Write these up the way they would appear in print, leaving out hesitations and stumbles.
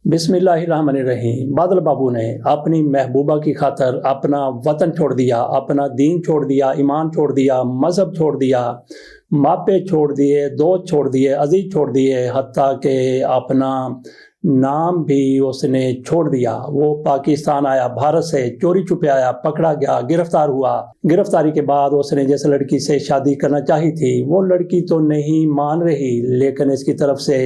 बिस्मिल्लाहिर्रहमानिर्रहीम। बादल बाबू ने अपनी महबूबा की खातर अपना वतन छोड़ दिया, अपना दीन छोड़ दिया, ईमान छोड़ दिया, मज़हब छोड़ दिया, मापे छोड़ दिए, दोस्त छोड़ दिए, अजीज छोड़ दिए, हत्ता के अपना नाम भी उसने छोड़ दिया। वो पाकिस्तान आया, भारत से चोरी छुपे आया, पकड़ा गया, गिरफ्तार हुआ। गिरफ्तारी के बाद उसने जिस लड़की से शादी करना चाही थी वो लड़की तो नहीं मान रही, लेकिन इसकी तरफ से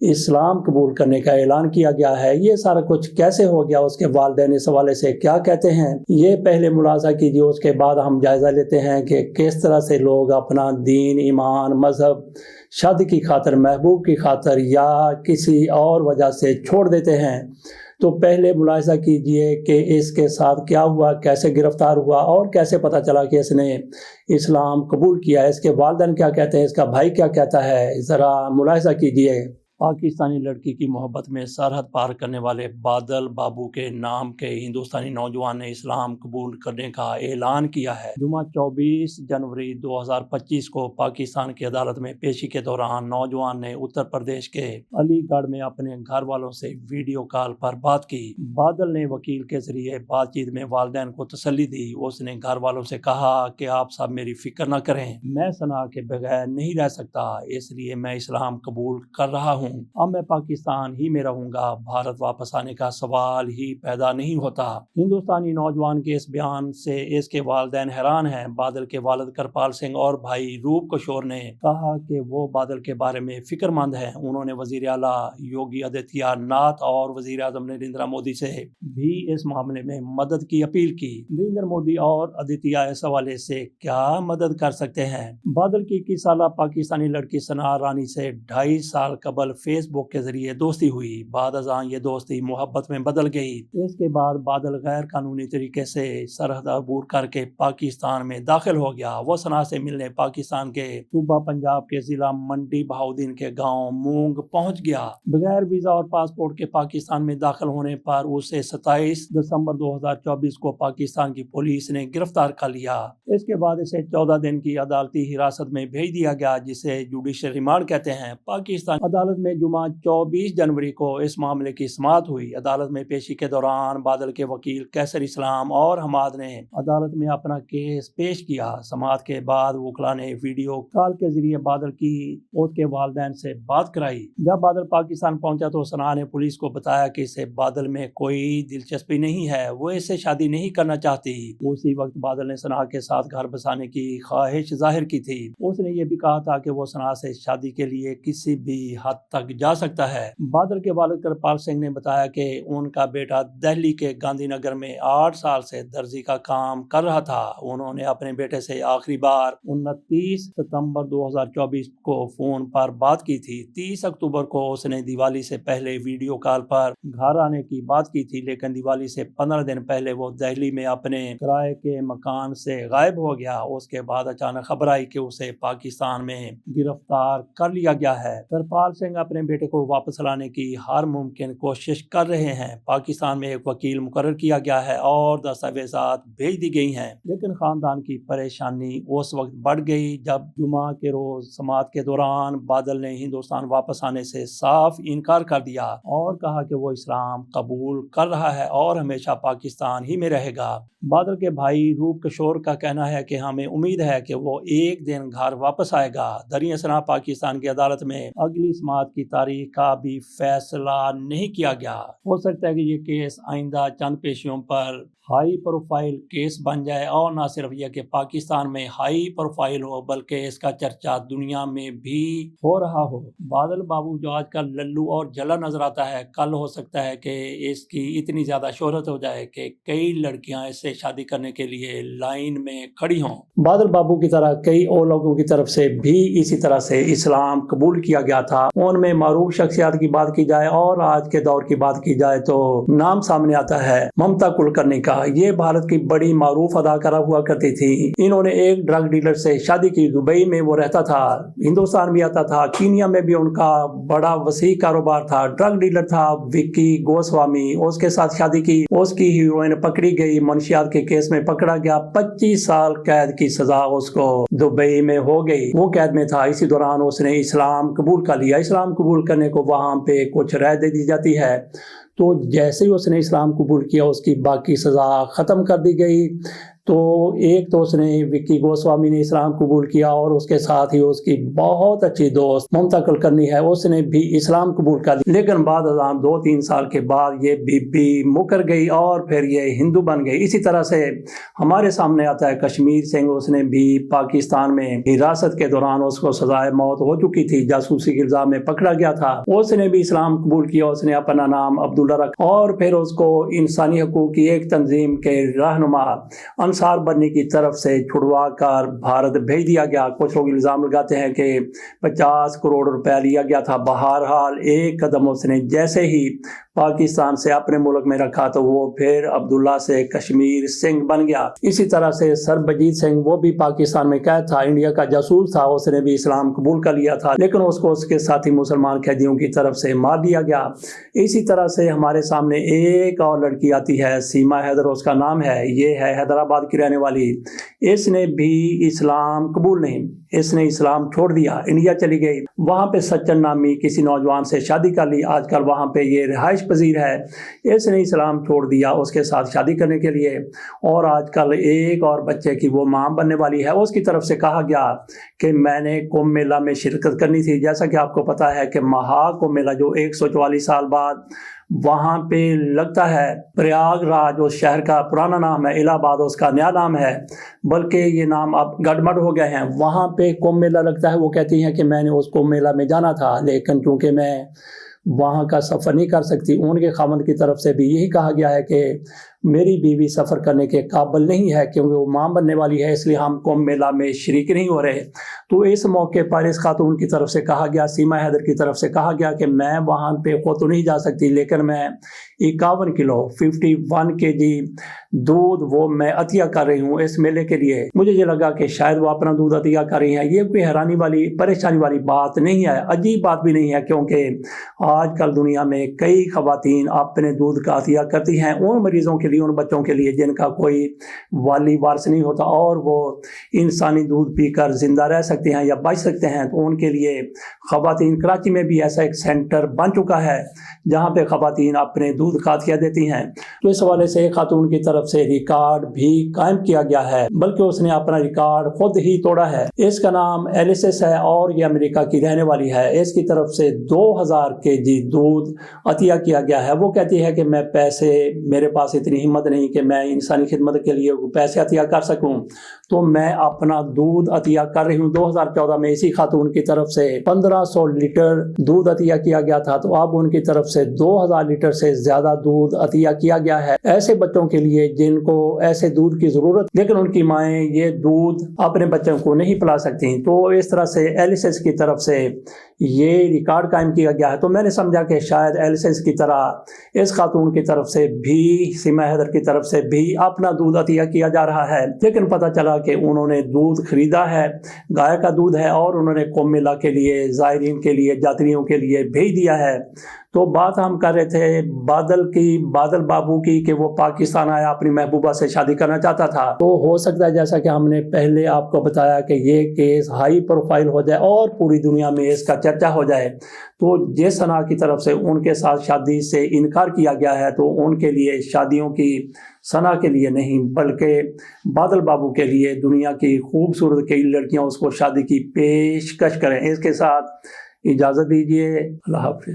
इस्लाम कबूल करने का ऐलान किया गया है। ये सारा कुछ कैसे हो गया, उसके वालिदैन इस हवाले से क्या कहते हैं, ये पहले मुलाजा कीजिए, उसके बाद हम जायज़ा लेते हैं कि किस तरह से लोग अपना दीन, ईमान, मज़हब शादी की खातर, महबूब की खातर या किसी और वजह से छोड़ देते हैं। तो पहले मुलाहिज़ा कीजिए कि इसके साथ क्या हुआ, कैसे गिरफ्तार हुआ और कैसे पता चला कि इसने इस्लाम कबूल किया है। इसके वालिदैन क्या कहते हैं, इसका भाई क्या कहता है, ज़रा मुलाहिज़ा कीजिए। पाकिस्तानी लड़की की मोहब्बत में सरहद पार करने वाले बादल बाबू के नाम के हिंदुस्तानी नौजवान ने इस्लाम कबूल करने का ऐलान किया है। जुमा 24 जनवरी 2025 को पाकिस्तान की अदालत में पेशी के दौरान नौजवान ने उत्तर प्रदेश के अलीगढ़ में अपने घर वालों से वीडियो कॉल पर बात की। बादल ने वकील के जरिए बातचीत में वालिदैन को तसल्ली दी। उसने घर वालों से कहा कि आप सब मेरी फिक्र न करें, मैं सना के बगैर नहीं रह सकता, इसलिए मैं इस्लाम कबूल कर रहा हूँ। अब मैं पाकिस्तान ही में रहूंगा, भारत वापस आने का सवाल ही पैदा नहीं होता। हिंदुस्तानी नौजवान के इस बयान से इसके वालिदैन हैरान हैं। बादल के वालिद करपाल सिंह और भाई रूप किशोर ने कहा कि वो बादल के बारे में फिक्रमंद हैं। उन्होंने वजीर आला योगी आदित्यनाथ और वजीर आजम नरेंद्र मोदी से भी इस मामले में मदद की अपील की। नरेंद्र मोदी और आदित्य इस हवाले से क्या मदद कर सकते हैं। बादल की 21 साल पाकिस्तानी लड़की सना रानी से 2.5 साल कबल फेसबुक के जरिए दोस्ती हुई। बाद अज़ां ये दोस्ती मोहब्बत में बदल गई। इसके बाद बादल गैर कानूनी तरीके से सरहद अबूर करके पाकिस्तान में दाखिल हो गया। वो सना से मिलने पाकिस्तान के सूबा पंजाब के जिला मंडी बहाउद्दीन के गांव मूंग पहुंच गया। बगैर वीजा और पासपोर्ट के पाकिस्तान में दाखिल होने पर उसे 27 दिसंबर 2024 को पाकिस्तान की पुलिस ने गिरफ्तार कर लिया। इसके बाद इसे 14 दिन की अदालती हिरासत में भेज दिया गया, जिसे जुडिशल रिमांड कहते हैं। पाकिस्तान अदालत में जुमा 24 जनवरी को इस मामले की समाअत हुई। अदालत में पेशी के दौरान बादल के वकील कैसर इस्लाम और हमाद ने अदालत में अपना केस पेश किया। समाअत के बाद वकला ने वीडियो कॉल के जरिए बादल की उसके वालिदैन से बात कराई। जब बादल पाकिस्तान पहुंचा तो सना ने पुलिस को बताया कि इसे बादल में कोई दिलचस्पी नहीं है, वो इससे शादी नहीं करना चाहती। उसी वक्त बादल ने सना के साथ घर बसाने की ख्वाहिश जाहिर की थी। उसने ये भी कहा था कि वो सना से शादी के लिए किसी भी हद तक जा सकता है। बादल के वालिद करपाल सिंह ने बताया कि उनका बेटा दिल्ली के गांधीनगर में 8 साल से दर्जी का काम कर रहा था। उन्होंने अपने बेटे से आखिरी बार 29 सितंबर 2024 को फोन पर बात की थी। 30 अक्टूबर को उसने दिवाली से पहले वीडियो कॉल पर घर आने की बात की थी, लेकिन दिवाली से 15 दिन पहले वो दिल्ली में अपने किराए के मकान से गायब हो गया। उसके बाद अचानक खबर आई कि उसे पाकिस्तान में गिरफ्तार कर लिया गया है। करपाल सिंह अपने बेटे को वापस लाने की हर मुमकिन कोशिश कर रहे हैं। पाकिस्तान में एक वकील मुकर्रर किया गया है और दस्तावेजात भेज दी गई हैं, लेकिन खानदान की परेशानी उस वक्त बढ़ गई जब जुमा के रोज समाअत के दौरान बादल ने हिंदुस्तान वापस आने से साफ इनकार कर दिया और कहा कि वो इस्लाम कबूल कर रहा है और हमेशा पाकिस्तान ही में रहेगा। बादल के भाई रूप किशोर का कहना है कि हमें उम्मीद है कि वो एक दिन घर वापस आएगा। दरिया सना पाकिस्तान की अदालत में अगली समाअत की तारीख का भी फैसला नहीं किया गया। हो सकता है कि ये केस आइंदा चंद पेशियों पर हाई प्रोफाइल केस बन जाए और न सिर्फ यह कि पाकिस्तान में हाई प्रोफाइल हो बल्कि इसका चर्चा दुनिया में भी हो रहा हो। बादल बाबू जो आजकल लल्लू और जला नजर आता है, कल हो सकता है कि इसकी इतनी ज्यादा शोहरत हो जाए कि कई लड़कियां इससे शादी करने के लिए लाइन में खड़ी हों। बादल बाबू की तरह कई और लोगों की तरफ से भी इसी तरह से इस्लाम कबूल किया गया था। उनमें मारूफ शख्सियत की बात की जाए और आज के दौर की बात की जाए तो नाम सामने आता है ममता कुलकर्णी का। ये भारत की बड़ी मारूफ अदाकारा हुआ करती थी। इन्होंने एक ड्रग डीलर से शादी की। दुबई में वो रहता था, हिंदुस्तान भी आता था, कीनिया में भी उनका बड़ा वसी कारोबार था। ड्रग डीलर था विक्की गोस्वामी, उसके साथ शादी की। उसकी हीरोइन पकड़ी गई, मंशियात के केस में पकड़ा गया। 25 साल कैद की सजा उसको दुबई में हो गई। वो कैद में था, इसी दौरान उसने इस्लाम कबूल कर लिया। इस्लाम اسلام قبول کرنے کو وہاں پہ کچھ رائے دے دی جاتی ہے، تو جیسے ہی اس نے اسلام قبول کیا اس کی باقی سزا ختم کر دی گئی۔ تو ایک تو اس نے وکی گوسوامی نے اسلام قبول کیا، اور اس کے ساتھ ہی اس کی بہت اچھی دوست ممتا کلکرنی ہے، اس نے بھی اسلام قبول کر لیا، لیکن بعد ازاں 2-3 سال کے بعد یہ بی مکر گئی اور پھر یہ ہندو بن گئی۔ اسی طرح سے ہمارے سامنے آتا ہے کشمیر سنگھ، اس نے بھی پاکستان میں حراست کے دوران اس کو سزائے موت ہو چکی تھی، جاسوسی کے الزام میں پکڑا گیا تھا، اس نے بھی اسلام قبول کیا، اس نے اپنا نام عبداللہ رکھا، اور پھر اس کو انسانی حقوق کی ایک تنظیم کے رہنما انصار بننے کی طرف سے چھڑوا کر بھارت بھیج دیا گیا۔ کچھ لوگ الزام لگاتے ہیں کہ 50 کروڑ روپے لیا گیا تھا۔ بہرحال ایک قدم اس نے جیسے ہی پاکستان سے اپنے ملک میں رکھا تو وہ پھر عبداللہ سے کشمیر سنگھ بن گیا۔ اسی طرح سے سربجیت سنگھ، وہ بھی پاکستان میں قید تھا، انڈیا کا جاسوس تھا، اس نے بھی اسلام قبول کر لیا تھا، لیکن اس کو اس کے ساتھی مسلمان قیدیوں کی طرف سے مار دیا گیا۔ اسی طرح سے ہمارے سامنے ایک اور لڑکی آتی ہے، سیما حیدر اس کا نام ہے، یہ ہے حیدرآباد کی رہنے والی، اس نے بھی اسلام قبول نہیں، اس نے اسلام چھوڑ دیا، انڈیا چلی گئی، وہاں پہ سچن نامی کسی نوجوان سے شادی کر لی، آج کل وہاں پہ یہ رہائش پذیر ہے۔ اس نے اسلام چھوڑ دیا اس کے ساتھ شادی کرنے کے لیے، اور آج کل ایک اور بچے کی وہ ماں بننے والی ہے۔ اس کی طرف سے کہا گیا کہ میں نے کمبھ میلہ میں شرکت کرنی تھی، جیسا کہ آپ کو پتا ہے کہ مہا کمبھ میلہ جو 144 سال بعد وہاں پہ لگتا ہے، پریاگ راج اس شہر کا پرانا نام ہے، الہ آباد اس کا نیا نام ہے، بلکہ یہ نام اب گڑبڑ ہو گئے ہیں۔ وہاں پہ کمبھ میلہ لگتا ہے، وہ کہتی ہیں کہ میں نے اس کمبھ میلہ میں جانا تھا، لیکن چونکہ میں وہاں کا سفر نہیں کر سکتی، ان کے خاوند کی طرف سے بھی یہی کہا گیا ہے کہ میری بیوی سفر کرنے کے قابل نہیں ہے کیونکہ وہ ماں بننے والی ہے، اس لیے ہم کمبھ میلہ میں شریک نہیں ہو رہے۔ تو اس موقع پر اس خاتون کی طرف سے کہا گیا، سیما حیدر کی طرف سے کہا گیا کہ میں وہاں پہ خود تو نہیں جا سکتی، لیکن میں 51 کلو 51 kg دودھ وہ میں عطیہ کر رہی ہوں اس میلے کے لیے۔ مجھے یہ لگا کہ شاید وہ اپنا دودھ عطیہ کر رہی ہیں، یہ کوئی حیرانی والی پریشانی والی بات نہیں ہے، عجیب بات بھی نہیں ہے، کیونکہ آج کل دنیا میں کئی خواتین اپنے دودھ کا عطیہ کرتی ہیں ان مریضوں کے لیے، ان بچوں کے لیے جن کا کوئی والی وارث نہیں ہوتا اور وہ انسانی دودھ پی کر زندہ رہ سکتے ہیں یا بچ سکتے ہیں، تو ان کے لیے خواتین، کراچی میں بھی ایسا ایک سینٹر بن چکا ہے جہاں پہ خواتین اپنے دودھ کا عطیہ دیتی ہیں۔ تو اس حوالے سے خاتون کی طرف سے ریکارڈ بھی قائم کیا گیا ہے، بلکہ اس نے اپنا ریکارڈ خود ہی توڑا ہے۔ اس کا نام ایلیسس ہے اور یہ امریکہ کی رہنے والی ہے۔ اس کی طرف سے 2000 kg دودھ عطیہ کیا گیا ہے۔ وہ کہتی ہے کہ میں پیسے، میرے پاس اتنی ہمت نہیں کہ میں انسانی خدمت کے لیے پیسے عطیہ کر سکوں، تو میں اپنا دودھ عطیہ کر رہی ہوں۔ 2014 میں اسی خاتون کی طرف سے 1500 لیٹر دودھ عطیہ کیا گیا تھا، تو اب ان کی طرف سے 2000 لیٹر سے زیادہ دودھ عطیہ کیا گیا ہے ایسے بچوں کے لیے جن کو ایسے دودھ کی ضرورت، لیکن ان کی مائیں یہ دودھ اپنے بچوں کو نہیں پلا سکتی۔ تو اس طرح سے ایلیسس کی طرف سے یہ ریکارڈ قائم کیا گیا ہے۔ تو میں نے سمجھا کہ شاید ایلیسس کی طرح اس خاتون کی طرف سے بھی، سیما حیدر کی طرف سے بھی اپنا دودھ عطیہ کیا جا رہا ہے، لیکن پتہ چلا کہ انہوں نے دودھ خریدا ہے، گائے کا دودھ ہے، اور انہوں نے کمبھ میلہ کے لیے، زائرین کے لیے، یاتریوں کے لیے بھیج دیا ہے۔ تو بات ہم کر رہے تھے بادل بابو کی کہ وہ پاکستان آیا، اپنی محبوبہ سے شادی کرنا چاہتا تھا۔ تو ہو سکتا ہے جیسا کہ ہم نے پہلے آپ کو بتایا کہ یہ کیس ہائی پروفائل ہو جائے اور پوری دنیا میں اس کا چرچا ہو جائے، تو جس ثنا کی طرف سے ان کے ساتھ شادی سے انکار کیا گیا ہے، تو ان کے لیے شادیوں کی ثنا کے لیے نہیں بلکہ بادل بابو کے لیے دنیا کی خوبصورت کئی لڑکیاں اس کو شادی کی پیشکش کریں۔ اس کے ساتھ اجازت دیجیے، اللہ حافظ۔